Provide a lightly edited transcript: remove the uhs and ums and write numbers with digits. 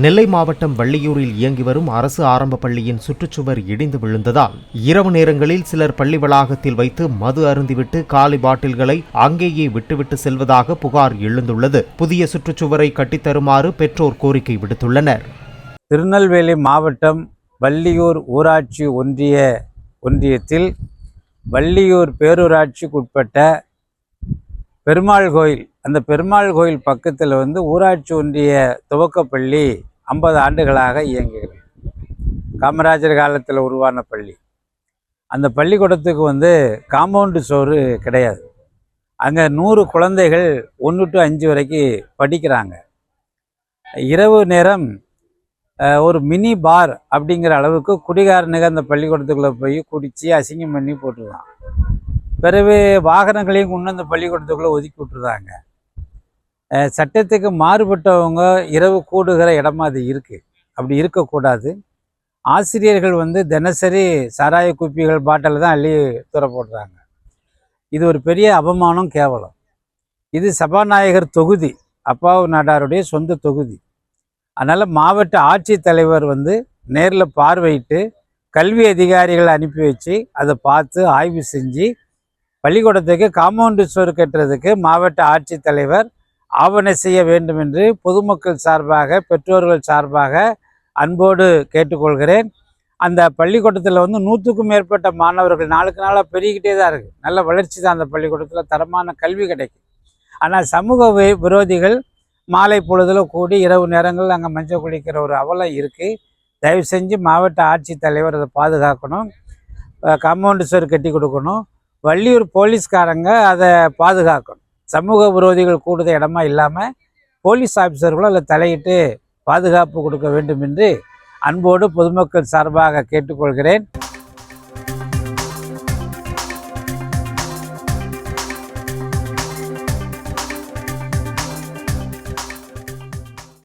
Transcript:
நெல்லை மாவட்டம் வள்ளியூரில் இயங்கி வரும் அரசு ஆரம்ப பள்ளியின் சுற்றுச்சுவர் இடிந்து விழுந்ததால் இரவு நேரங்களில் சிலர் பள்ளி வளாகத்தில் வைத்து மது அருந்திவிட்டு காலி பாட்டில்களை அங்கேயே விட்டுவிட்டு செல்வதாக புகார் எழுந்துள்ளது. புதிய சுற்றுச்சுவரை கட்டித்தருமாறு பெற்றோர் கோரிக்கை விடுத்துள்ளனர். திருநெல்வேலி மாவட்டம் வள்ளியூர் ஊராட்சி ஒன்றியத்தில் வள்ளியூர் பேரூராட்சிக்குட்பட்ட பெருமாள் கோயில், அந்த பெருமாள் கோயில் பக்கத்தில் ஊராட்சி ஒன்றிய துவக்கப்பள்ளி 50 ஆண்டுகளாக இயங்குகிறது. காமராஜர் காலத்தில் உருவான பள்ளி. அந்த பள்ளிக்கூடத்துக்கு காம்பவுண்டு சோறு கிடையாது. அங்கே 100 குழந்தைகள் 1 to 5 வரைக்கும் படிக்கிறாங்க. இரவு நேரம் ஒரு மினி பார் அப்படிங்கிற அளவுக்கு குடிகாரனுக்கு அந்த பள்ளிக்கூடத்துக்குள்ளே போய் குடித்து அசிங்கம் பண்ணி போட்டுருவான். பிறகு வாகனங்களையும் கொண்டு அந்த பள்ளிக்கூடத்துக்குள்ளே ஒதுக்கி விட்டுருந்தாங்க. சட்டத்துக்கு மாறுபட்டவங்க இரவு கூடுகிற இடமா அது இருக்குது. அப்படி இருக்கக்கூடாது. ஆசிரியர்கள் தினசரி சாராய குப்பிகள் பாட்டில் தான் அள்ளி தூர போடுறாங்க. இது ஒரு பெரிய அவமானம், கேவலம். இது சபாநாயகர் தொகுதி, அப்பாவு நாடாருடைய சொந்த தொகுதி. அதனால் மாவட்ட ஆட்சித்தலைவர் நேரில் பார்வையிட்டு கல்வி அதிகாரிகளை அனுப்பி வச்சு அதை பார்த்து ஆய்வு செஞ்சு பள்ளிக்கூடத்துக்கு காம்பவுண்டு சுவர் கட்டுறதுக்கு மாவட்ட ஆட்சித்தலைவர் ஆவணம் செய்ய வேண்டும் என்று பொதுமக்கள் சார்பாக, பெற்றோர்கள் சார்பாக அன்போடு கேட்டுக்கொள்கிறேன். அந்த பள்ளிக்கூடத்தில் 100க்கும் மேற்பட்ட மாணவர்கள் நாளுக்கு நாளாக பெருகிக்கிட்டே தான் இருக்குது. நல்ல வளர்ச்சி தான் அந்த பள்ளிக்கூடத்தில், தரமான கல்வி கிடைக்கும். ஆனால் சமூக விரோதிகள் மாலை பொழுதில் கூடி இரவு நேரங்களில் அங்கே மஞ்சள் குளிக்கிற ஒரு அவலம் இருக்குது. தயவு செஞ்சு மாவட்ட ஆட்சித்தலைவர் அதை பாதுகாக்கணும். காம்பவுண்டு சுவர் கட்டி கொடுக்கணும். வள்ளியூர் போலீஸ்காரங்க அதை பாதுகாக்கணும். சமூக விரோதிகள் கூடுத இடமா இல்லாமல் போலீஸ் ஆஃபீஸர்களும் அதில் தலையிட்டு பாதுகாப்பு கொடுக்க வேண்டும் என்று அன்போடு பொதுமக்கள் சார்பாக கேட்டுக்கொள்கிறேன்.